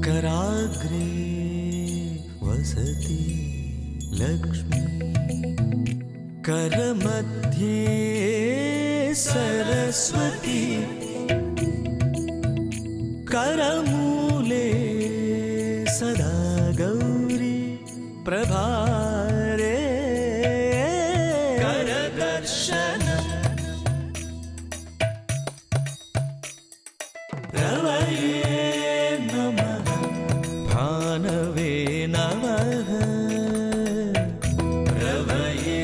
कराग्रे वसति लक्ष्मी करमध्ये सरस्वती करमूले सदा गौरी प्रभारे करदर्शन रवये नमः भानवे नमः रवये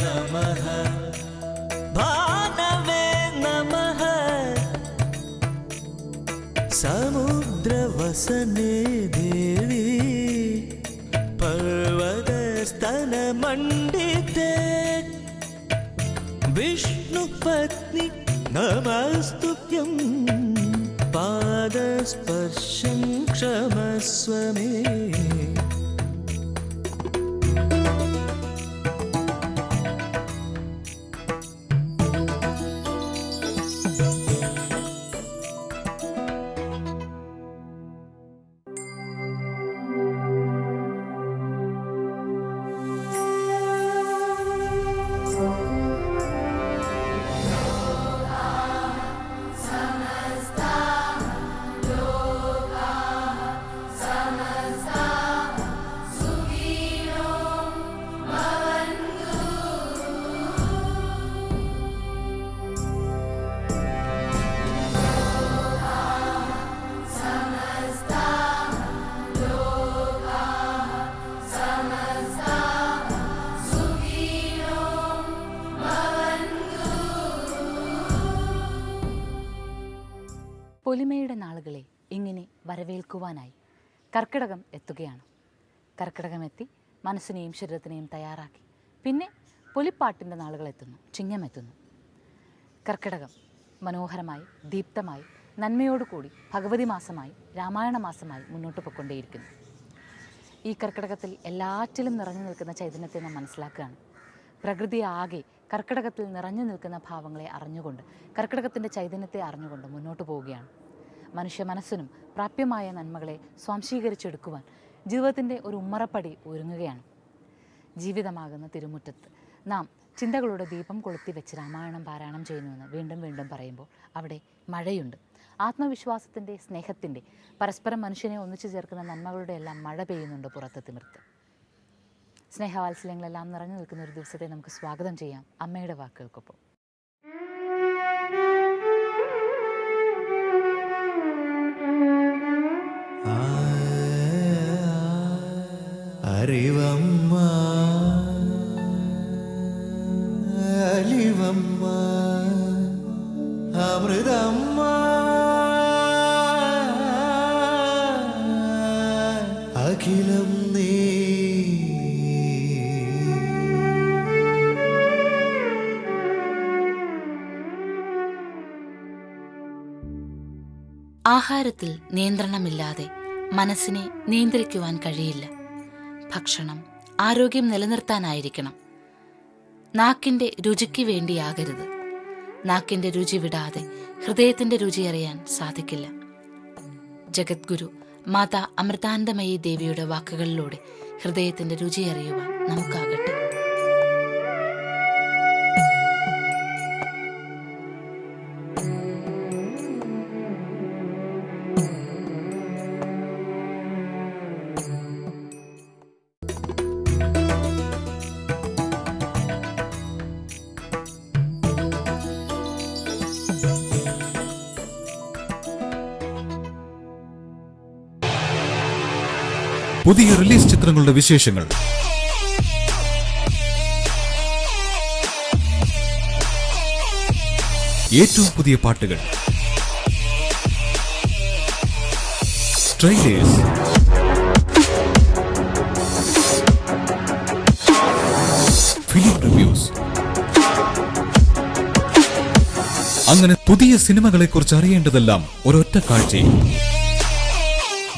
नमः भानवे नमः समुद्रवसने देवी पर्वतस्तनमण्डिते विष्णुपत्नी नमस्तुभ्यं पादस्पर्शं क्षमस्व मे പൊലിമയുടെ നാളുകളെ ഇങ്ങനെ വരവേൽക്കുവാനായി കർക്കിടകം എത്തുകയാണ്. കർക്കിടകം എത്തി മനസ്സിനെയും ശരീരത്തിനെയും തയ്യാറാക്കി പിന്നെ പൊലിപ്പാട്ടിൻ്റെ നാളുകൾ എത്തുന്നു, ചിങ്ങമെത്തുന്നു. കർക്കിടകം മനോഹരമായി ദീപ്തമായി നന്മയോടുകൂടി ഭഗവതി മാസമായി രാമായണ മാസമായി മുന്നോട്ട് പോയിക്കൊണ്ടേയിരിക്കുന്നു. ഈ കർക്കിടകത്തിൽ എല്ലാറ്റിലും നിറഞ്ഞു നിൽക്കുന്ന ചൈതന്യത്തെ നാം മനസ്സിലാക്കുകയാണ്. പ്രകൃതി ആകെ കർക്കിടകത്തിൽ നിറഞ്ഞു നിൽക്കുന്ന ഭാവങ്ങളെ അറിഞ്ഞുകൊണ്ട് കർക്കിടകത്തിൻ്റെ ചൈതന്യത്തെ അറിഞ്ഞുകൊണ്ട് മുന്നോട്ട് പോവുകയാണ്. മനുഷ്യ മനസ്സിനും പ്രാപ്യമായ നന്മകളെ സ്വാംശീകരിച്ചെടുക്കുവാൻ ജീവിതത്തിൻ്റെ ഒരു ഉമ്മറപ്പടി ഒരുങ്ങുകയാണ്. ജീവിതമാകുന്ന തിരുമുറ്റത്ത് നാം ചിന്തകളുടെ ദീപം കൊളുത്തി വെച്ച് രാമായണം പാരായണം ചെയ്യുന്നുവെന്ന് വീണ്ടും വീണ്ടും പറയുമ്പോൾ അവിടെ മഴയുണ്ട്. ആത്മവിശ്വാസത്തിൻ്റെ, സ്നേഹത്തിൻ്റെ, പരസ്പരം മനുഷ്യനെ ഒന്നിച്ചു ചേർക്കുന്ന നന്മകളുടെ എല്ലാം മഴ പെയ്യുന്നുണ്ട് പുറത്ത് തിമിർത്ത്. സ്നേഹവാത്സല്യങ്ങളെല്ലാം നിറഞ്ഞു നിൽക്കുന്ന ഒരു ദിവസത്തെ നമുക്ക് സ്വാഗതം ചെയ്യാം അമ്മയുടെ വാക്കുകൾക്കൊപ്പം. അറിവമ്മ അലിവമ്മ അമൃതമ്മ അഖിലം നീ ആഹാരത്തിൽ നിയന്ത്രണമില്ലാതെ മനസ്സിനെ നിയന്ത്രിക്കുവാൻ കഴിയില്ല. ഭക്ഷണം ആരോഗ്യം നിലനിർത്താനായിരിക്കണം. നാക്കിൻ്റെ രുചിക്ക് വേണ്ടിയാകരുത്. നാക്കിൻ്റെ രുചി വിടാതെ ഹൃദയത്തിൻ്റെ രുചി അറിയാൻ സാധിക്കില്ല. ജഗദ്ഗുരു മാതാ അമൃതാനന്ദമയി ദേവിയുടെ വാക്കുകളിലൂടെ ഹൃദയത്തിൻ്റെ രുചി അറിയുവാൻ നമുക്കാകട്ടെ. പുതിയ റിലീസ് ചിത്രങ്ങളുടെ വിശേഷങ്ങൾ, ഏറ്റവും പുതിയ പാട്ടുകൾ, ട്രെയിലേഴ്സ്, ഫിലിം റിവ്യൂസ്, അങ്ങനെ പുതിയ സിനിമകളെക്കുറിച്ച് അറിയേണ്ടതെല്ലാം ഒരൊറ്റ കാഴ്ചയിൽ.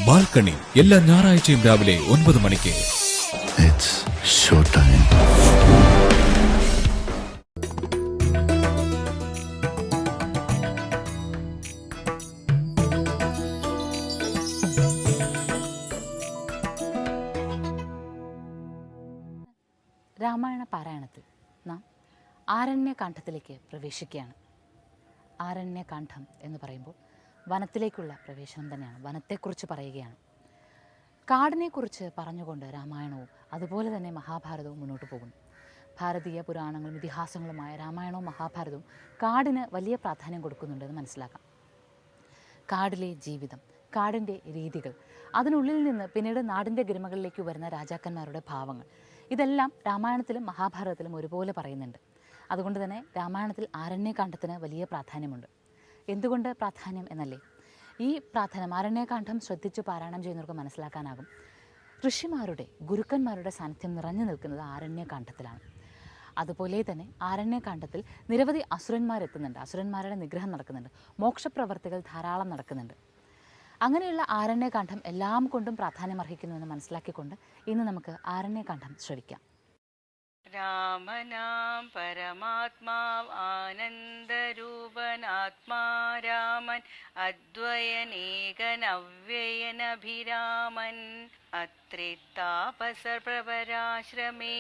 ബാൽക്കണി എല്ലാ ഞായറാഴ്ചയും രാവിലെ 9 മണിക്ക്. It's show time. രാമായണ പാരായണത്തിൽ നാം ആരണ്യകാന്ഡത്തിലേക്ക് പ്രവേശിക്കുകയാണ്. ആരണ്യകാന്ഡം എന്ന് പറയുമ്പോൾ വനത്തിലേക്കുള്ള പ്രവേശനം തന്നെയാണ്, വനത്തെക്കുറിച്ച് പറയുകയാണ്. കാടിനെക്കുറിച്ച് പറഞ്ഞുകൊണ്ട് രാമായണവും അതുപോലെ തന്നെ മഹാഭാരതവും മുന്നോട്ട് പോകുന്നു. ഭാരതീയ പുരാണങ്ങളും ഇതിഹാസങ്ങളുമായ രാമായണവും മഹാഭാരതവും കാടിന് വലിയ പ്രാധാന്യം കൊടുക്കുന്നുണ്ടെന്ന് മനസ്സിലാക്കാം. കാടിലെ ജീവിതം, കാടിൻ്റെ രീതികൾ, അതിനുള്ളിൽ നിന്ന് പിന്നീട് നാടിൻ്റെ ഗരിമകളിലേക്ക് വരുന്ന രാജാക്കന്മാരുടെ ഭാവങ്ങൾ, ഇതെല്ലാം രാമായണത്തിലും മഹാഭാരതത്തിലും ഒരുപോലെ പറയുന്നുണ്ട്. അതുകൊണ്ട് തന്നെ രാമായണത്തിൽ ആരണ്യകാന്ഡത്തിന് വലിയ പ്രാധാന്യമുണ്ട്. എന്തുകൊണ്ട് പ്രാധാന്യം എന്നല്ലേ? ഈ പ്രാധാന്യം ആരണ്യകാന്ഡം ശ്രദ്ധിച്ച് പാരായണം ചെയ്യുന്നവർക്ക് മനസ്സിലാക്കാനാകും. ഋഷിമാരുടെ, ഗുരുക്കന്മാരുടെ സാന്നിധ്യം നിറഞ്ഞു നിൽക്കുന്നത് ആരണ്യകാന്ഡത്തിലാണ്. അതുപോലെ തന്നെ ആരണ്യകാന്ഡത്തിൽ നിരവധി അസുരന്മാരെത്തുന്നുണ്ട്, അസുരന്മാരുടെ നിഗ്രഹം നടക്കുന്നുണ്ട്, മോക്ഷപ്രവർത്തികൾ ധാരാളം നടക്കുന്നുണ്ട്. അങ്ങനെയുള്ള ആരണ്യകാന്ഡം എല്ലാം കൊണ്ടും പ്രാധാന്യമർഹിക്കുന്നുവെന്ന് മനസ്സിലാക്കിക്കൊണ്ട് ഇന്ന് നമുക്ക് ആരണ്യകാന്ഡം ശ്രവിക്കാം. രാമനാം പരമാത്മാ ആനന്ദരൂപനാത്മാ രാമൻ അദ്വയനേകനവ്യയനഭിരാമൻ അത്രി താപസപ്രവരാശ്രമേ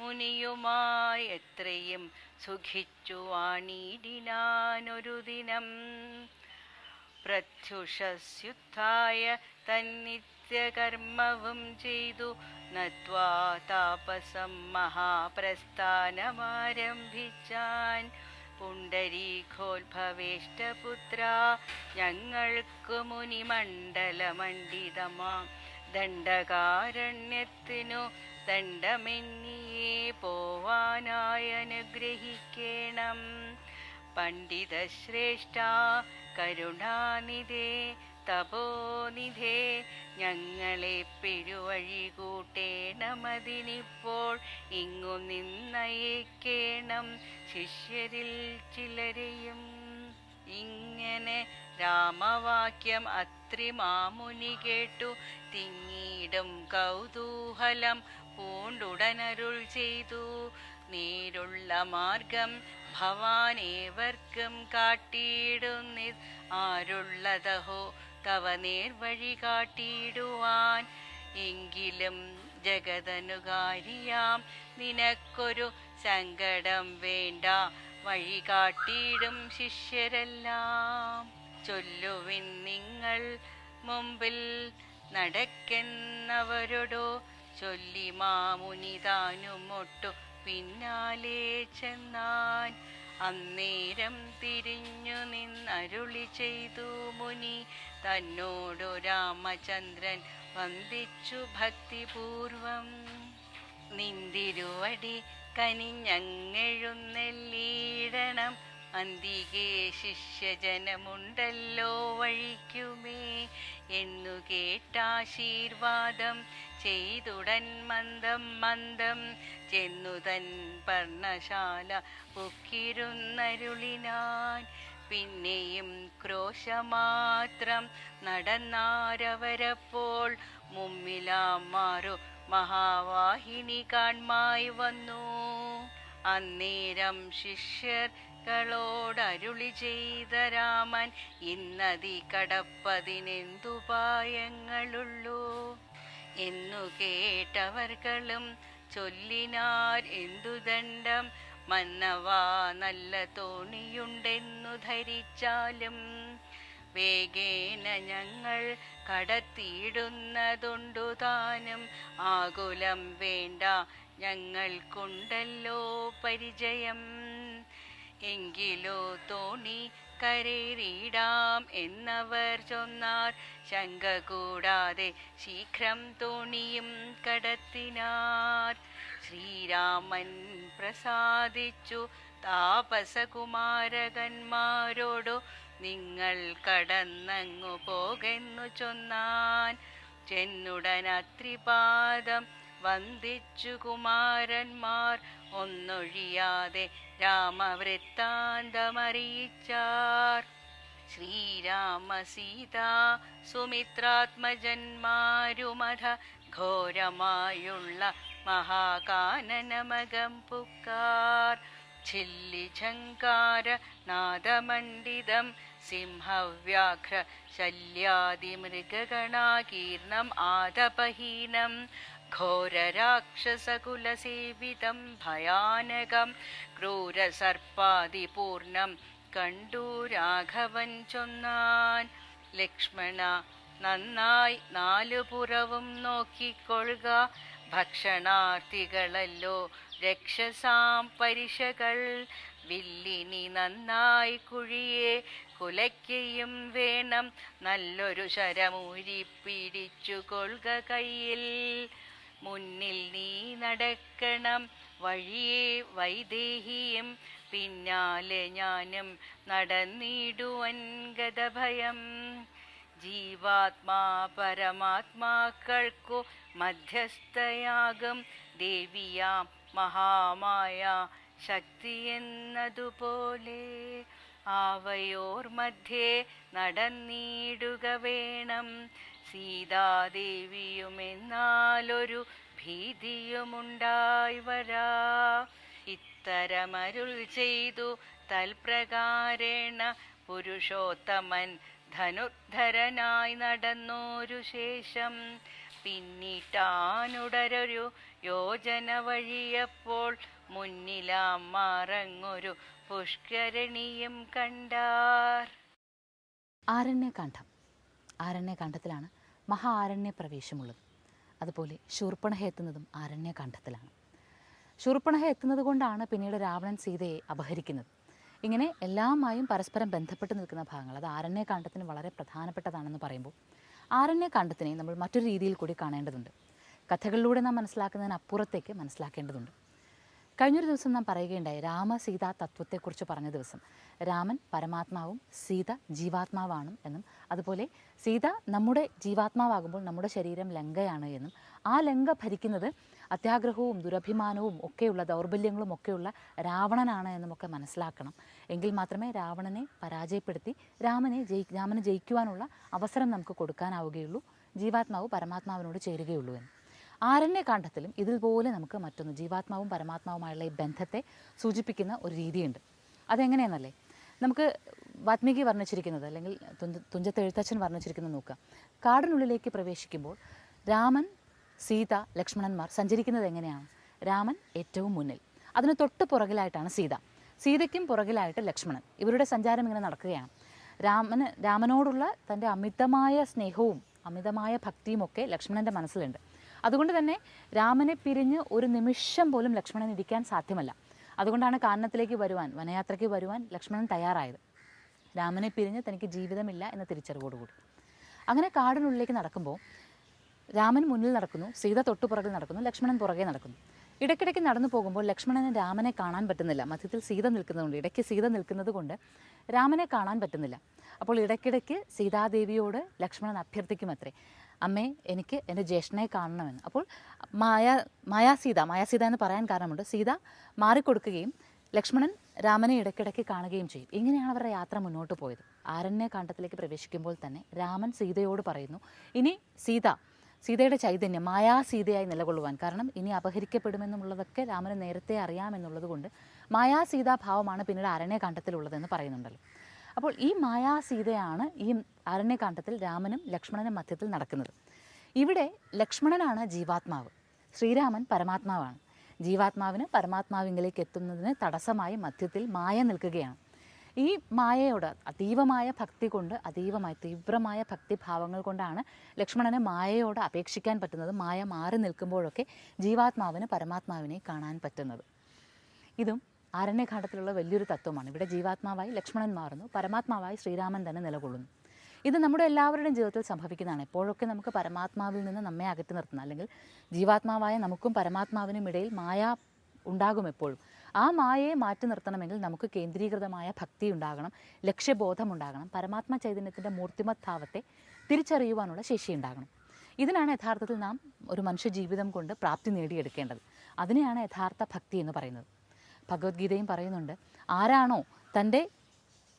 മുനിയുമായി എത്രയും സുഖിച്ചു വാണിടിനാനൊരു ദിനം. പ്രത്യുഷസ്യുദ്ധായ തന്നിത്യകർമ്മവും ചെയ്തു നത്വാ താപസം മഹാപ്രസ്ഥാനമാരംഭിച്ചാൻ. പുണ്ടരീകോത്ഭവേഷ്ടപുത്ര ഞങ്ങൾക്കു മുനിമണ്ഡലമണ്ഡിതമാം ദണ്ഡകാരണ്യത്തിനു ദണ്ഡമെന്നിയേ പോവാനായി അനുഗ്രഹിക്കേണം. പണ്ഡിതശ്രേഷ്ഠ കരുണാനിധേ തപോനിധേ ഞങ്ങളെ പെരുവഴി കൂട്ടേണമതിനിപ്പോൾ ഇങ്ങു നിന്നയക്കേണം ശിഷ്യരിൽ ചിലരെയും. ഇങ്ങനെ രാമവാക്യം അത്രി മാമുനി കേട്ടു തിങ്ങീടും കൗതൂഹലം പൂണ്ടുടനരുൾ ചെയ്തു. നേരുള്ള മാർഗം ഭവാനേവർക്കും കാട്ടിയിടുന്നിത് ആരുള്ളതഹോ തവ നേർവഴി കാട്ടിയിടുവാൻ. എങ്കിലും ജഗതനുകാരിയാം നിനക്കൊരു സങ്കടം വേണ്ട, വഴി കാട്ടിയിടും ശിഷ്യരെല്ലാം. ചൊല്ലുവിൻ നിങ്ങൾ മുമ്പിൽ നടക്കെന്നവരോടോ ചൊല്ലി മാമുനി താനുമൊട്ടു പിന്നാലെ ചെന്നാൻ. അന്നേരം തിരിഞ്ഞു നിന്നരുളി ചെയ്തു മുനി തന്നോടു രാമചന്ദ്രൻ വന്ദിച്ചു ഭക്തിപൂർവം. നിന്തിരുവടി കനിഞ്ഞങ്ങെഴുന്നെല്ലിടണം, അന്തികേ ശിഷ്യജനമുണ്ടല്ലോ വഴിക്കുമേ എന്നു കേട്ടാശീർവാദം ചെയ്തുടൻ മന്ദം മന്ദം ചെന്നു തൻ പർണശാല പൊക്കിരുന്നരുളിനാൻ. പിന്നെയും ക്രോശമാത്രം നടന്നാരവരപ്പോൾ മുമ്മിലാമാറു മഹാവാഹിനി കാൺമായി വന്നു. അന്നേരം ശിഷ്യർകളോടരുളി ചെയ്ത രാമൻ ഇന്നതി കടപ്പതിനെന്തുപായങ്ങളുള്ളൂ എന്നു കേട്ടവർകളും ചൊല്ലിനാർ എന്തു ദണ്ഡം മന്നവാ നല്ല തോണിയുണ്ടെന്നു ധരിച്ചാലും വേഗേന ഞങ്ങൾ കടത്തിയിടുന്നതുണ്ടു താനും ആകുലം വേണ്ട ഞങ്ങൾക്കുണ്ടല്ലോ പരിചയം. എങ്കിലോ തോണി കരേറിയിടാം എന്നവർ ചൊന്നാർ. ശങ്ക കൂടാതെ ശീഘ്രം തോണിയും കടത്തിനാർ. ശ്രീരാമൻ പ്രസാദിച്ചു താപസകുമാരകന്മാരോടു നിങ്ങൾ കടന്നങ്ങു പോകെന്നു ചൊന്നാൻ. ചെന്നുടൻ അത്രിപാദം വന്ദിച്ചു കുമാരന്മാർ ഒന്നൊഴിയാതെ രാമവൃത്താന്തമറിയിച്ചാർ. ശ്രീരാമ സീതാ സുമിത്രാത്മജന്മാരുമധ ഘോരമായുള്ള മഹാകാനനമകം പുക്കാർ. ഛില്ലിഝങ്കാര നാദമണ്ഡിതം സിംഹവ്യാഘ്ര ശല്യാദിമൃഗഗണാകീർണം ആതപഹീനം ഘോരരാക്ഷസകുലസേവിതം ഭയാനകം ക്രൂരസർപ്പാതിപൂർണം കണ്ടു രാഘവൻ ചൊന്നാൻ. ലക്ഷ്മണ, നന്നായി നാലുപുറവും നോക്കിക്കൊള്ളുക. ഭക്ഷണാർത്ഥികളല്ലോ രക്ഷസാം പരിശകൾ. വില്ലിനി നന്നായി കുഴിയെ കുലയ്ക്കയും വേണം. നല്ലൊരു ശരമൂരി പിടിച്ചു കൊള്ളുക കയ്യിൽ. മുന്നിൽ നീ നടക്കണം വഴിയെ വൈദേഹിയും. പിന്നാലെ ഞാനും നടന്നിടുവൻ ഗതഭയം. ജീവാത്മാ പരമാത്മാക്കൾക്കു മധ്യസ്ഥയാകും ദേവിയാം മഹാമായ ശക്തി എന്നതുപോലെ. ആവയോർ മധ്യേ നടന്നിടുക വേണം. സീതാദേവിയുമെന്നാലൊരു ഭീതിയുമുണ്ടായി വരാ. ഇത്തരമരുൾ ചെയ്തു തൽപ്രകാരേണ പുരുഷോത്തമൻ ധനുർധരനായി നടന്നോരു ശേഷം. പിന്നിട്ടാനുടരൊരു യോജന വഴിയപ്പോൾ മുന്നിലാം മറങ്ങൊരു പുഷ്കരണിയും കണ്ടാർ. ആരണ്യകാന്ഡം. ആരണ്യകാന്ഡത്തിലാണ് മഹാ ആരണ്യ പ്രവേശമുള്ളത്. അതുപോലെ ശൂർപ്പണഖ എത്തുന്നതും ആരണ്യകാന്ഡത്തിലാണ്. ശൂർപ്പണഖ എത്തുന്നത് കൊണ്ടാണ് പിന്നീട് രാവണൻ സീതയെ അപഹരിക്കുന്നത്. ഇങ്ങനെ എല്ലാമായും പരസ്പരം ബന്ധപ്പെട്ട് നിൽക്കുന്ന ഭാഗങ്ങൾ അത് ആരണ്യകാന്ഡത്തിന് വളരെ പ്രധാനപ്പെട്ടതാണെന്ന് പറയുമ്പോൾ ആരണ്യകാന്ഡത്തിനെ നമ്മൾ മറ്റൊരു രീതിയിൽ കൂടി കാണേണ്ടതുണ്ട്. കഥകളിലൂടെ നാം മനസ്സിലാക്കുന്നതിനപ്പുറത്തേക്ക് മനസ്സിലാക്കേണ്ടതുണ്ട്. കഴിഞ്ഞൊരു ദിവസം നാം പറയുകയുണ്ടായി, രാമസീതാ തത്വത്തെക്കുറിച്ച് പറഞ്ഞ ദിവസം രാമൻ പരമാത്മാവും സീത ജീവാത്മാവാണ് എന്നും, അതുപോലെ സീത നമ്മുടെ ജീവാത്മാവാകുമ്പോൾ നമ്മുടെ ശരീരം ലങ്കയാണ് എന്നും, ആ ലങ്ക ഭരിക്കുന്നത് അത്യാഗ്രഹവും ദുരഭിമാനവും ഒക്കെയുള്ള ദൗർബല്യങ്ങളും ഒക്കെയുള്ള രാവണനാണ് എന്നുമൊക്കെ മനസ്സിലാക്കണം. എങ്കിൽ മാത്രമേ രാവണനെ പരാജയപ്പെടുത്തി രാമനെ ജയിക്കുവാനുള്ള അവസരം നമുക്ക് കൊടുക്കാനാവുകയുള്ളൂ, ജീവാത്മാവ് പരമാത്മാവിനോട് ചേരുകയുള്ളൂ എന്ന്. ആരണ്യകാന്ഡത്തിലും ഇതുപോലെ നമുക്ക് മറ്റൊന്ന് ജീവാത്മാവും പരമാത്മാവുമായുള്ള ഈ ബന്ധത്തെ സൂചിപ്പിക്കുന്ന ഒരു രീതിയുണ്ട്. അതെങ്ങനെയെന്നല്ലേ, നമുക്ക് വാത്മീകി വർണ്ണിച്ചിരിക്കുന്നത് അല്ലെങ്കിൽ തുഞ്ചത്ത് എഴുത്തച്ഛൻ വർണ്ണിച്ചിരിക്കുന്നത് നോക്കുക. കാടിനുള്ളിലേക്ക് പ്രവേശിക്കുമ്പോൾ രാമൻ, സീത, ലക്ഷ്മണന്മാർ സഞ്ചരിക്കുന്നത് എങ്ങനെയാണ്? രാമൻ ഏറ്റവും മുന്നിൽ, അതിന് തൊട്ട് പുറകിലായിട്ടാണ് സീത, സീതയ്ക്കും പുറകിലായിട്ട് ലക്ഷ്മണൻ. ഇവരുടെ സഞ്ചാരം ഇങ്ങനെ നടക്കുകയാണ്. രാമനോടുള്ള തൻ്റെ അമിതമായ സ്നേഹവും അമിതമായ ഭക്തിയുമൊക്കെ ലക്ഷ്മണൻ്റെ മനസ്സിലുണ്ട്. അതുകൊണ്ട് തന്നെ രാമനെ പിരിഞ്ഞ് ഒരു നിമിഷം പോലും ലക്ഷ്മണൻ ഇരിക്കാൻ സാധ്യമല്ല. അതുകൊണ്ടാണ് കാനനത്തിലേക്ക് വരുവാൻ, വനയാത്രയ്ക്ക് വരുവാൻ ലക്ഷ്മണൻ തയ്യാറായത്. രാമനെ പിരിഞ്ഞ് തനിക്ക് ജീവിതമില്ല എന്ന തിരിച്ചറിവോടുകൂടി. അങ്ങനെ കാടിനുള്ളിലേക്ക് നടക്കുമ്പോൾ രാമൻ മുന്നിൽ നടക്കുന്നു, സീത തൊട്ടുപുറകിൽ നടക്കുന്നു, ലക്ഷ്മണൻ പുറകെ നടക്കുന്നു. ഇടയ്ക്കിടയ്ക്ക് നടന്നു പോകുമ്പോൾ ലക്ഷ്മണന് രാമനെ കാണാൻ പറ്റുന്നില്ല. മധ്യത്തിൽ സീത നിൽക്കുന്നതുകൊണ്ട്, ഇടയ്ക്ക് സീത നിൽക്കുന്നത് കൊണ്ട് രാമനെ കാണാൻ പറ്റുന്നില്ല. അപ്പോൾ ഇടയ്ക്കിടയ്ക്ക് സീതാദേവിയോട് ലക്ഷ്മണൻ അഭ്യർത്ഥിക്കുമത്രേ, അമ്മേ എനിക്ക് എൻ്റെ ജ്യേഷ്ഠനെ കാണണമെന്ന്. അപ്പോൾ മായാസീത എന്ന് പറയാൻ കാരണമുണ്ട്. സീത മാറിക്കൊടുക്കുകയും ലക്ഷ്മണൻ രാമനെ ഇടയ്ക്കിടയ്ക്ക് കാണുകയും ചെയ്യും. ഇങ്ങനെയാണ് അവരുടെ യാത്ര മുന്നോട്ട് പോയത്. ആരണ്യകാന്ഡത്തിലേക്ക് പ്രവേശിക്കുമ്പോൾ തന്നെ രാമൻ സീതയോട് പറയുന്നു, ഇനി സീതയുടെ ചൈതന്യം മായാസീതയായി നിലകൊള്ളുവാൻ, കാരണം ഇനി അപഹരിക്കപ്പെടുമെന്നുള്ളതൊക്കെ രാമന് നേരത്തെ അറിയാമെന്നുള്ളത് കൊണ്ട് മായാസീതാഭാവമാണ് പിന്നീട് ആരണ്യകാന്ഡത്തിലുള്ളതെന്ന് പറയുന്നുണ്ടല്ലോ. അപ്പോൾ ഈ മായാസീതയാണ് ഈ ആരണ്യകാന്ഡത്തിൽ രാമനും ലക്ഷ്മണനും മധ്യത്തിൽ നടക്കുന്നത്. ഇവിടെ ലക്ഷ്മണനാണ് ജീവാത്മാവ്, ശ്രീരാമൻ പരമാത്മാവാണ്. ജീവാത്മാവിന് പരമാത്മാവിലേക്ക് എത്തുന്നതിന് തടസ്സമായി മധ്യത്തിൽ മായ നിൽക്കുകയാണ്. ഈ മായയോട് അതീവമായ ഭക്തി കൊണ്ട്, തീവ്രമായ ഭക്തിഭാവങ്ങൾ കൊണ്ടാണ് ലക്ഷ്മണന് മായയോട് അപേക്ഷിക്കാൻ പറ്റുന്നത്. മായ മാറി നിൽക്കുമ്പോഴൊക്കെ ജീവാത്മാവിന് പരമാത്മാവിനെ കാണാൻ പറ്റുന്നത്. ഇതും ആരണ്യകാന്ഡത്തിലുള്ള വലിയൊരു തത്വമാണ്. ഇവിടെ ജീവാത്മാവായി ലക്ഷ്മണൻ മാറുന്നു, പരമാത്മാവായി ശ്രീരാമൻ തന്നെ നിലകൊള്ളുന്നു. ഇത് നമ്മുടെ എല്ലാവരുടെയും ജീവിതത്തിൽ സംഭവിക്കുന്നതാണ്. എപ്പോഴൊക്കെ നമുക്ക് പരമാത്മാവിൽ നിന്ന് നമ്മെ അകറ്റി നിർത്തുന്ന, അല്ലെങ്കിൽ ജീവാത്മാവായ നമുക്കും പരമാത്മാവിനും ഇടയിൽ മായ ഉണ്ടാകും എപ്പോഴും. ആ മായയെ മാറ്റി നിർത്തണമെങ്കിൽ നമുക്ക് കേന്ദ്രീകൃതമായ ഭക്തി ഉണ്ടാകണം, ലക്ഷ്യബോധം ഉണ്ടാകണം, പരമാത്മ ചൈതന്യത്തിൻ്റെ മൂർത്തിമത് ഭാവത്തെ തിരിച്ചറിയുവാനുള്ള ശേഷി ഉണ്ടാകണം. ഇതിനാണ് യഥാർത്ഥത്തിൽ നാം ഒരു മനുഷ്യ ജീവിതം കൊണ്ട് പ്രാപ്തി നേടിയെടുക്കേണ്ടത്. അതിനെയാണ് യഥാർത്ഥ ഭക്തി എന്ന് പറയുന്നത്. ഭഗവത്ഗീതയും പറയുന്നുണ്ട്, ആരാണോ തൻ്റെ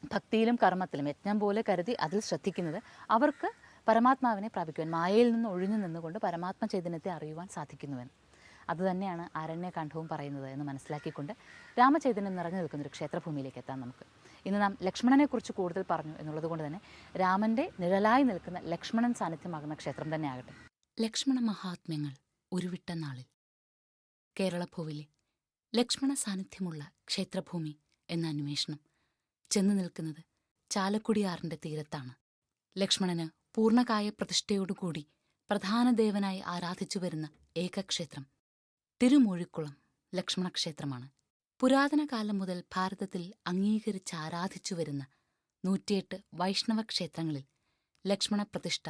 ഭക്തിയിലും കർമ്മത്തിലും യജ്ഞം പോലെ കരുതി അതിൽ ശ്രദ്ധിക്കുന്നത് അവർക്ക് പരമാത്മാവിനെ പ്രാപിക്കുവാൻ, മായയിൽ നിന്ന് ഒഴിഞ്ഞു നിന്നുകൊണ്ട് പരമാത്മ ചൈതന്യത്തെ അറിയുവാൻ സാധിക്കുന്നുവെന്ന്. അതുതന്നെയാണ് ആരണ്യകാന്ഡവും പറയുന്നത് എന്ന് മനസ്സിലാക്കിക്കൊണ്ട് രാമചൈതന്യം നിറഞ്ഞു നിൽക്കുന്നൊരു ക്ഷേത്രഭൂമിയിലേക്ക് എത്താം നമുക്ക്. ഇന്ന് നാം ലക്ഷ്മണനെക്കുറിച്ച് കൂടുതൽ പറഞ്ഞു എന്നുള്ളത് കൊണ്ട് തന്നെ രാമൻ്റെ നിഴലായി നിൽക്കുന്ന ലക്ഷ്മണൻ സാന്നിധ്യമാകുന്ന ക്ഷേത്രം തന്നെ ആകട്ടെ. ലക്ഷ്മണ മഹാത്മ്യങ്ങൾ ഉരുവിട്ട നാളിൽ കേരളഭൂവിലെ ലക്ഷ്മണ സാന്നിധ്യമുള്ള ക്ഷേത്രഭൂമി എന്ന അന്വേഷണം ചെന്നു നിൽക്കുന്നത് ചാലക്കുടിയാറിന്റെ തീരത്താണ്. ലക്ഷ്മണന് പൂർണ്ണകായ പ്രതിഷ്ഠയോടുകൂടി പ്രധാന ദേവനായി ആരാധിച്ചു വരുന്ന ഏകക്ഷേത്രം തിരുമൂഴിക്കുളം ലക്ഷ്മണക്ഷേത്രമാണ്. പുരാതന കാലം മുതൽ ഭാരതത്തിൽ അംഗീകരിച്ച് ആരാധിച്ചു വരുന്ന 108 വൈഷ്ണവ ക്ഷേത്രങ്ങളിൽ ലക്ഷ്മണ പ്രതിഷ്ഠ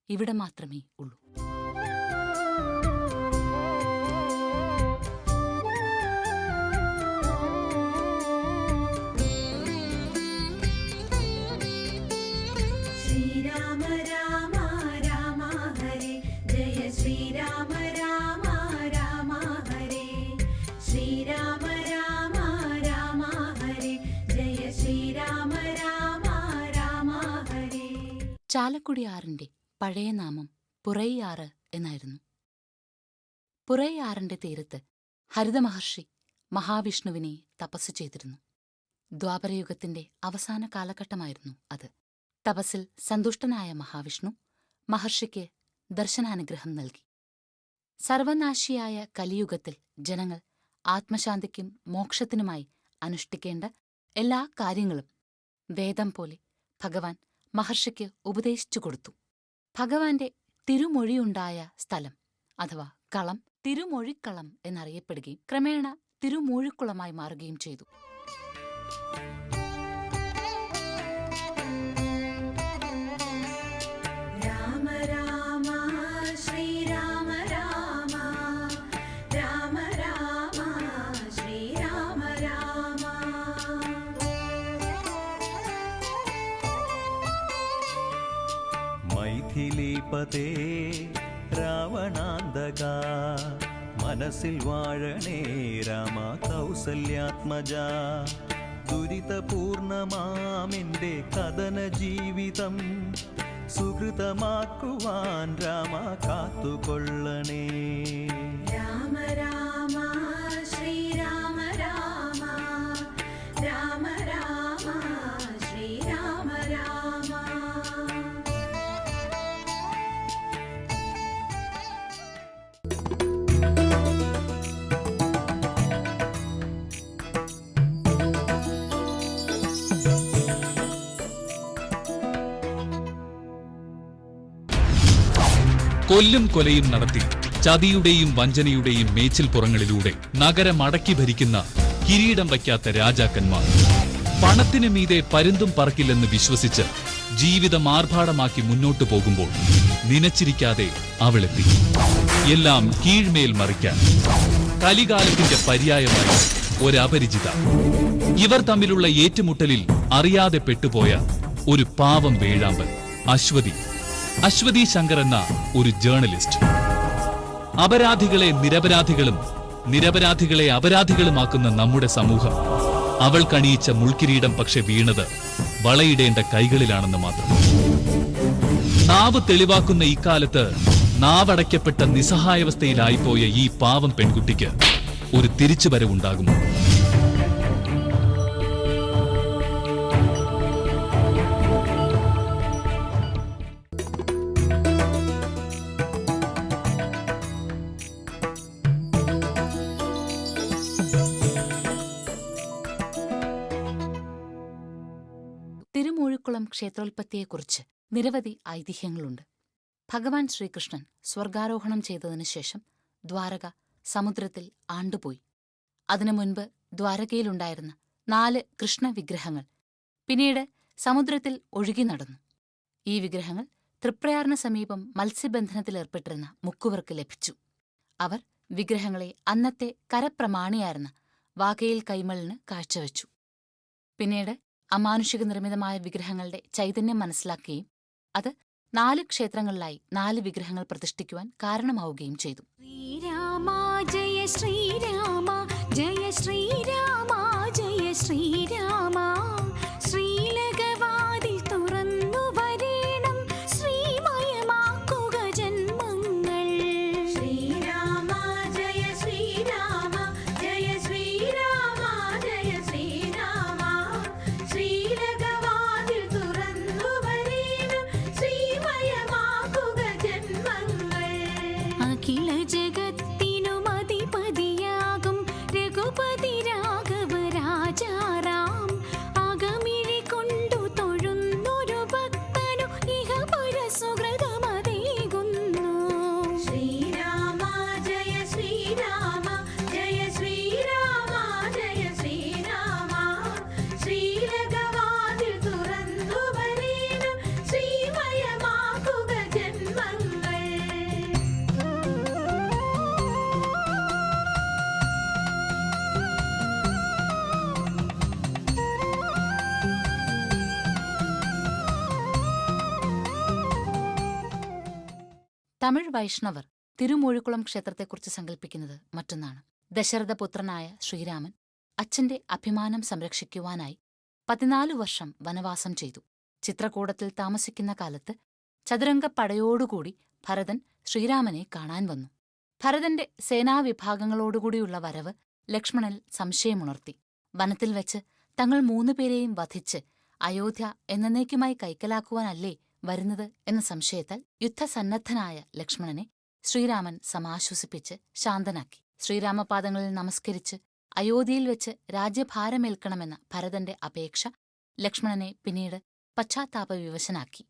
ഇവിടെ മാത്രമേ ഉള്ളൂ. ശ്രീരാമ രാമ രാമ ഹരേ ജയ ശ്രീരാമ രാമ രാമ ഹരേ ശ്രീരാമ രാമ രാമ ഹരേ ജയ ശ്രീരാമ രാമ രാമ ഹരേ. ചാലക്കുടിയാറിന്റെ പഴയ നാമം പുറൈയാറ് എന്നായിരുന്നു. പുറൈയാറിന്റെ തീരത്ത് ഹരിതമഹർഷി മഹാവിഷ്ണുവിനെ തപസ് ചെയ്തിരുന്നു. ദ്വാപരയുഗത്തിന്റെ അവസാന കാലഘട്ടമായിരുന്നു അത്. തപസ്സിൽ സന്തുഷ്ടനായ മഹാവിഷ്ണു മഹർഷിക്ക് ദർശനാനുഗ്രഹം നൽകി. സർവനാശിയായ കലിയുഗത്തിൽ ജനങ്ങൾ ആത്മശാന്തിക്കും മോക്ഷത്തിനുമായി അനുഷ്ഠിക്കേണ്ട എല്ലാ കാര്യങ്ങളും വേദം പോലെ ഭഗവാൻ മഹർഷിക്ക് ഉപദേശിച്ചു കൊടുത്തു. ഭഗവാന്റെ തിരുമൊഴിയുണ്ടായ സ്ഥലം അഥവാ കളം തിരുമൊഴിക്കളം എന്നറിയപ്പെടുകയും ക്രമേണ തിരുമൂഴിക്കുളമായി മാറുകയും ചെയ്തു. രാമ രാമ ശ്രീരാമ രാമ രാമ രാമ ശ്രീരാമ രാമ. മൈഥിലീപതേ രാവണാന്തക മനസ്സിൽ വാഴണേ രാമ കൗസല്യാത്മജ. ദുരിതപൂർണമാമെന്റെ കഥന ജീവിതം സുഹൃതമാക്കുവാൻ രാമ കാത്തുകൊള്ളണേ. രാമ രാമ ശ്രീരാമ രാമ രാമ രാമ ശ്രീരാമ രാമ. കൊല്ലും കൊലയും നടത്തി ചതിയുടെയും വഞ്ചനയുടെയും മേച്ചിൽപ്പുറങ്ങളിലൂടെ നഗരം അടക്കി ഭരിക്കുന്ന കിരീടം വയ്ക്കാത്ത രാജാക്കന്മാർ, പണത്തിനു മീതെ പരുന്തും പറക്കില്ലെന്ന് വിശ്വസിച്ച് ജീവിതം ആർഭാടമാക്കി മുന്നോട്ടു പോകുമ്പോൾ നനച്ചിരിക്കാതെ അവളെത്തി. എല്ലാം കീഴ്മേൽ മറിക്കാൻ കലികാലത്തിന്റെ പര്യായമായി ഒരപരിചിത. ഇവർ തമ്മിലുള്ള ഏറ്റുമുട്ടലിൽ അറിയാതെ പെട്ടുപോയ ഒരു പാവം വേഴാമ്പൽ അശ്വതി ശങ്കർ എന്ന ഒരു ജേർണലിസ്റ്റ്. അപരാധികളെ നിരപരാധികളും നിരപരാധികളെ അപരാധികളുമാക്കുന്ന നമ്മുടെ സമൂഹം അവൾ കണിയിച്ച മുൾക്കിരീടം പക്ഷെ വീണത് വളയിടേണ്ട കൈകളിലാണെന്ന് മാത്രം. നാവ് തെളിവാക്കുന്ന ഇക്കാലത്ത് നാവടയ്ക്കപ്പെട്ട നിസ്സഹായാവസ്ഥയിലായിപ്പോയ ഈ പാവം പെൺകുട്ടിക്ക് ഒരു തിരിച്ചുവരവുണ്ടാകുമോ? തിരുമൂഴിക്കുളം ക്ഷേത്രോൽപ്പത്തിയെക്കുറിച്ച് നിരവധി ഐതിഹ്യങ്ങളുണ്ട്. ഭഗവാൻ ശ്രീകൃഷ്ണൻ സ്വർഗാരോഹണം ചെയ്തതിനു ശേഷം ദ്വാരക സമുദ്രത്തിൽ ആണ്ടുപോയി. അതിനു മുൻപ് ദ്വാരകയിലുണ്ടായിരുന്ന 4 കൃഷ്ണവിഗ്രഹങ്ങൾ പിന്നീട് സമുദ്രത്തിൽ ഒഴുകി നടന്നു. ഈ വിഗ്രഹങ്ങൾ തൃപ്രയാറിന് സമീപം മത്സ്യബന്ധനത്തിലേർപ്പെട്ടിരുന്ന മുക്കുവർക്ക് ലഭിച്ചു. അവർ വിഗ്രഹങ്ങളെ അന്നത്തെ കരപ്രമാണിയായിരുന്ന വാകയിൽ കൈമളിന് കാഴ്ചവെച്ചു. പിന്നീട് അമാനുഷിക നിർമ്മിതമായ വിഗ്രഹങ്ങളുടെ ചൈതന്യം മനസ്സിലാക്കുകയും അത് 4 ക്ഷേത്രങ്ങളിലായി 4 വിഗ്രഹങ്ങൾ പ്രതിഷ്ഠിക്കുവാൻ കാരണമാവുകയും ചെയ്തു. ശ്രീരാമ ജയ ശ്രീരാമ ജയ ശ്രീരാമ ജയ ശ്രീരാമ. ശ്രീലകവാതിൽ തുറന്നു വരേണം ശ്രീമയമാക്കുക ജന്മങ്ങൾ. ശ്രീരാമ ജയ ശ്രീരാമ ജയ ശ്രീരാമ ജയ ശ്രീരാമ. ശ്രീലകവാതിൽ തുറന്നു വരേണം ശ്രീമയമാക്കുക ജന്മങ്ങൾ. അഖില ജഗത് ദശരഥി രാഘവ രാജാറാം അകമിഴി കൊണ്ടു തൊഴുന്നൊരു ഭക്തനു ഇഹ പരസുഹൃതമതേകുന്നു. ശ്രീരാമ ജയ ശ്രീരാമ ജയ ശ്രീരാമ ജയ ശ്രീരാമ ശ്രീലകവാതിൽ തുറന്നു വരേണം ശ്രീമയമാക്കുക ജന്മങ്ങൾ. തമിഴ് വൈഷ്ണവർ തിരുമൂഴിക്കുളം ക്ഷേത്രത്തെക്കുറിച്ച് സങ്കല്പിക്കുന്നത് മറ്റൊന്നാണ്. ദശരഥപുത്രനായ ശ്രീരാമൻ അച്ഛന്റെ അഭിമാനം സംരക്ഷിക്കുവാനായി 14 വർഷം വനവാസം ചെയ്തു. ചിത്രകൂടത്തിൽ താമസിക്കുന്ന കാലത്ത് ചതുരംഗപ്പടയോടുകൂടി ഭരതൻ ശ്രീരാമനെ കാണാൻ വന്നു. ഭരതന്റെ സേനാവിഭാഗങ്ങളോടുകൂടിയുള്ള വരവ് ലക്ഷ്മണനിൽ സംശയമുണർത്തി. വനത്തിൽ വെച്ച് തങ്ങൾ 3 പേരെയും വധിച്ച് അയോധ്യ എന്നേക്കുമായി കൈക്കലാക്കുവാനല്ലേ വരുന്നത് എന്ന സംശയത്താൽ യുദ്ധസന്നദ്ധനായ ലക്ഷ്മണനെ ശ്രീരാമൻ സമാശ്വസിപ്പിച്ച് ശാന്തനാക്കി. ശ്രീരാമപാദങ്ങളിൽ നമസ്കരിച്ച് അയോധ്യയിൽ വെച്ച് രാജ്യഭാരമേൽക്കണമെന്ന ഭരതന്റെ അപേക്ഷ ലക്ഷ്മണനെ പിന്നീട് പശ്ചാത്താപവിവശനാക്കി.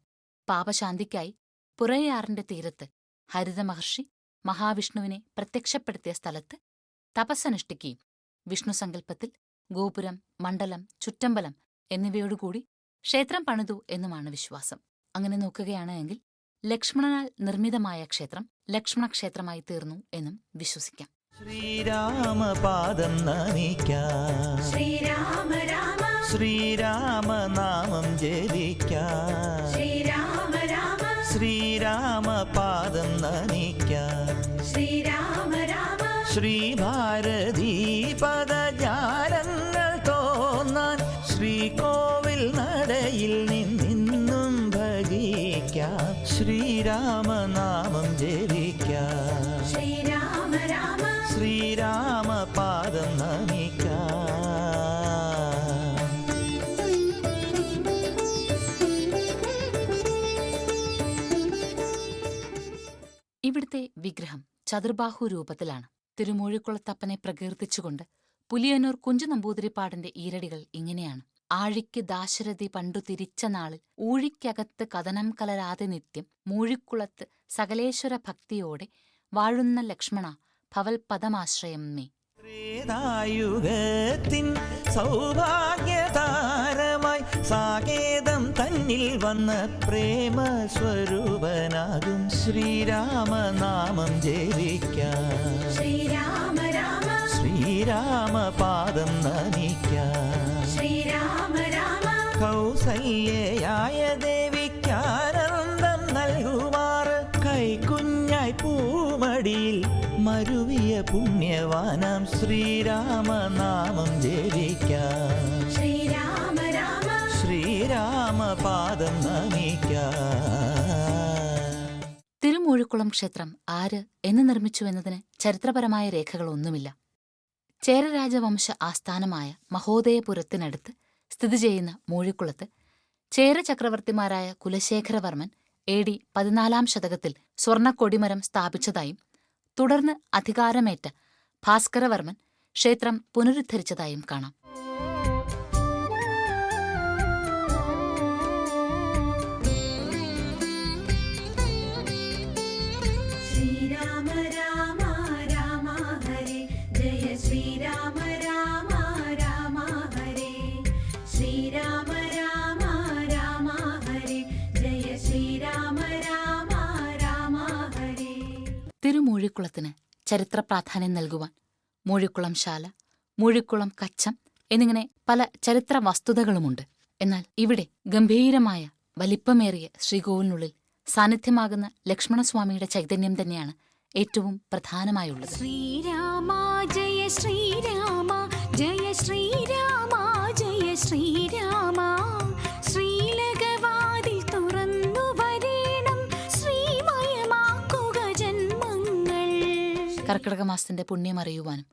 പാപശാന്തിക്കായി പുറയാറിന്റെ തീരത്ത് ഹരിതമഹർഷി മഹാവിഷ്ണുവിനെ പ്രത്യക്ഷപ്പെടുത്തിയ സ്ഥലത്ത് തപസ്സനുഷ്ഠിക്കുകയും വിഷ്ണുസങ്കല്പത്തിൽ ഗോപുരം, മണ്ഡലം, ചുറ്റമ്പലം എന്നിവയോടുകൂടി ക്ഷേത്രം പണിതു എന്നുമാണ് വിശ്വാസം. അങ്ങനെ നോക്കുകയാണ് എങ്കിൽ ലക്ഷ്മണനാൽ നിർമ്മിതമായ ക്ഷേത്രം ലക്ഷ്മണക്ഷേത്രമായി തീർന്നു എന്നും വിശ്വസിക്കാം. ശ്രീരാമപാദം നമിക്കാം, ശ്രീരാമ രാമ ശ്രീരാമനാമം ജപിക്കാം, ശ്രീരാമ രാമ ശ്രീരാമപാദം നമിക്കാം. ശ്രീരാമ രാമ ശ്രീഭാരതീ പദജാലങ്ങൾ തോന്നാൻ ശ്രീകോവിൽ നടയിൽ നിന്നും ഭജിക്കാം, ശ്രീരാമനാമം ജപിക്കാം, ശ്രീരാമ രാമ ശ്രീരാമപാദം നമിക്കാം. ഇവിടുത്തെ വിഗ്രഹം ചതുർബാഹു രൂപത്തിലാണ്. തിരുമൂഴിക്കുളത്തപ്പനെ പ്രകീർത്തിച്ചുകൊണ്ട് പുലിയന്നൂർ കുഞ്ചു നമ്പൂതിരിപ്പാടിന്റെ ഈരടികൾ ഇങ്ങനെയാണ്: ആഴിക്ക് ദാശരഥി പണ്ടു തിരിച്ച നാളിൽ ഊഴിക്കകത്ത് കഥനം കലരാതെ നിത്യം മൂഴിക്കുളത്ത് സകലേശ്വര ഭക്തിയോടെ വാഴുന്ന ലക്ഷ്മണ ഭവൽ പദമാശ്രയം മേ. ത്രേതായുഗത്തിൻ സൗഭാഗ്യതാരമായി സാകേതം തന്നിൽ വന്ന പ്രേമസ്വരൂപനാകും ശ്രീരാമനാമം ജപിക്കാം, ശ്രീരാമ രാമ ശ്രീരാമപാദം നമിക്കാം. ശ്രീരാമ രാമ കൗസല്യയായ ദേവിക്കാനന്ദം നൽകുമാറ് കൈക്കുഞ്ഞായി പൂമടിയിൽ മരുവിയ പുണ്യവാനാം ശ്രീരാമനാമം ജപിക്കാം, ശ്രീരാമ രാമ ശ്രീരാമപാദം നമിക്കാം. തിരുമൂഴിക്കുളം ക്ഷേത്രം ആര് എന്ന് നിർമ്മിച്ചു എന്നതിന് ചരിത്രപരമായ രേഖകളൊന്നുമില്ല. ചേരരാജവംശ ആസ്ഥാനമായ മഹോദയപുരത്തിനടുത്ത് സ്ഥിതി ചെയ്യുന്ന മൂഴിക്കുളത്ത് ചേര ചക്രവർത്തിമാരായ കുലശേഖരവർമ്മൻ AD 14 ശതകത്തിൽ സ്വർണ്ണക്കൊടിമരം സ്ഥാപിച്ചതായും തുടർന്ന് അധികാരമേറ്റ ഭാസ്കരവർമ്മൻ ക്ഷേത്രം പുനരുദ്ധരിച്ചതായും കാണാം. ശ്രീരാമ രാമ രാമ ഹരേ ജയ ശ്രീരാമ രാമ രാമ ഹരേ ശ്രീരാമ രാമ രാമ ഹരേ ജയ ശ്രീരാമ രാമ രാമ ഹരേ. തിരുമൂഴിക്കുളത്തിന് ചരിത്ര പ്രാധാന്യം നൽകുവാൻ മൂഴിക്കുളം ശാല, മൂഴിക്കുളം കച്ചം എന്നിങ്ങനെ പല ചരിത്ര വസ്തുതകളുമുണ്ട്. എന്നാൽ ഇവിടെ ഗംഭീരമായ വലിപ്പമേറിയ ശ്രീകോവിലിനുള്ളിൽ സാന്നിധ്യമാകുന്ന ലക്ഷ്മണസ്വാമിയുടെ ചൈതന്യം തന്നെയാണ് ഏറ്റവും പ്രധാനമായുള്ളത്. ശ്രീരാമ ജയ ശ്രീരാമ ജയ ശ്രീരാമ ജയ ശ്രീരാമ ശ്രീലകവാതിൽ തുറന്നു വരേണം ശ്രീമയമാക്കുക ജന്മങ്ങൾ. കർക്കിടക മാസത്തിന്റെ പുണ്യമറിയുവാനും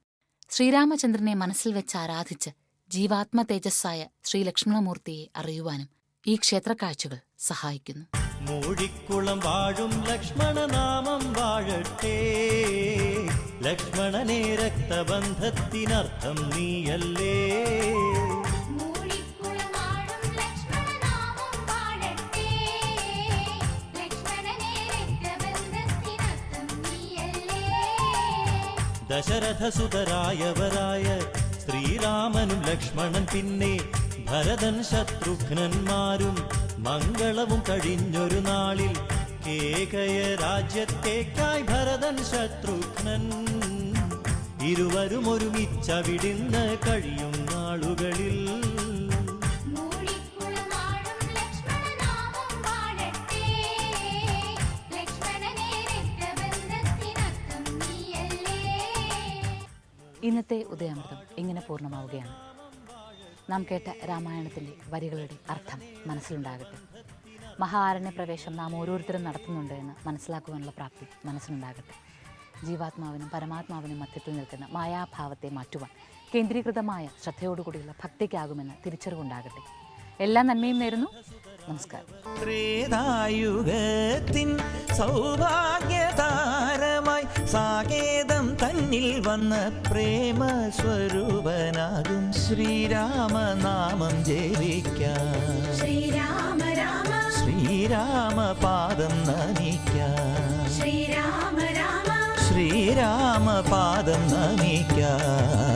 ശ്രീരാമചന്ദ്രനെ മനസ്സിൽ വെച്ച് ആരാധിച്ച് ജീവാത്മ തേജസ്സായ ശ്രീലക്ഷ്മണമൂർത്തിയെ അറിയുവാനും ഈ ക്ഷേത്രക്കാഴ്ചകൾ സഹായിക്കുന്നു. മൂഴിക്കുളം വാഴും ലക്ഷ്മണനാമം വാഴട്ടെ, ലക്ഷ്മണനെ രക്തബന്ധത്തിനർത്ഥം നീയല്ലേ. ദശരഥസുതരായവരായ ശ്രീരാമനും ലക്ഷ്മണൻ പിന്നെ ഭരതൻ ശത്രുഘ്നന്മാരും മംഗളവും കഴിഞ്ഞൊരു നാളിൽ കേകയ രാജ്യത്തേക്കായി ഭരതൻ ശത്രുഘ്നൻ ഇരുവരും ഒരുമിച്ചവിടുന്ന് കഴിയും നാളുകളിൽ ഇന്നത്തെ ഉദയാമൃതം ഇങ്ങനെ പൂർണ്ണമാവുകയാണ്. നാം കേട്ട രാമായണത്തിൻ്റെ വരികളുടെ അർത്ഥം മനസ്സിലുണ്ടാകട്ടെ. മഹാരണ്യ പ്രവേശം നാം ഓരോരുത്തരും നടത്തുന്നുണ്ട് എന്ന് മനസ്സിലാക്കുവാനുള്ള പ്രാപ്തി മനസ്സിലുണ്ടാകട്ടെ. ജീവാത്മാവിനും പരമാത്മാവിനും മധ്യത്തിൽ നിൽക്കുന്ന മായാഭാവത്തെ മാറ്റുവാൻ കേന്ദ്രീകൃതമായ ശ്രദ്ധയോടുകൂടിയുള്ള ഭക്തിക്കാകുമെന്ന് തിരിച്ചറിവുണ്ടാകട്ടെ. എല്ലാ നന്മയും നേരുന്നു. നമസ്കാരം. ത്രേതായുഗത്തിൻ സൗഭാഗ്യതാരമായി സാകേതം തന്നിൽ വന്ന പ്രേമസ്വരൂപനാകും ശ്രീരാമനാമം ജപിക്കാം. ശ്രീരാമ രാമ ശ്രീരാമപാദം നമിക്കാം. ശ്രീരാമ രാമ ശ്രീരാമപാദം നമിക്കാം.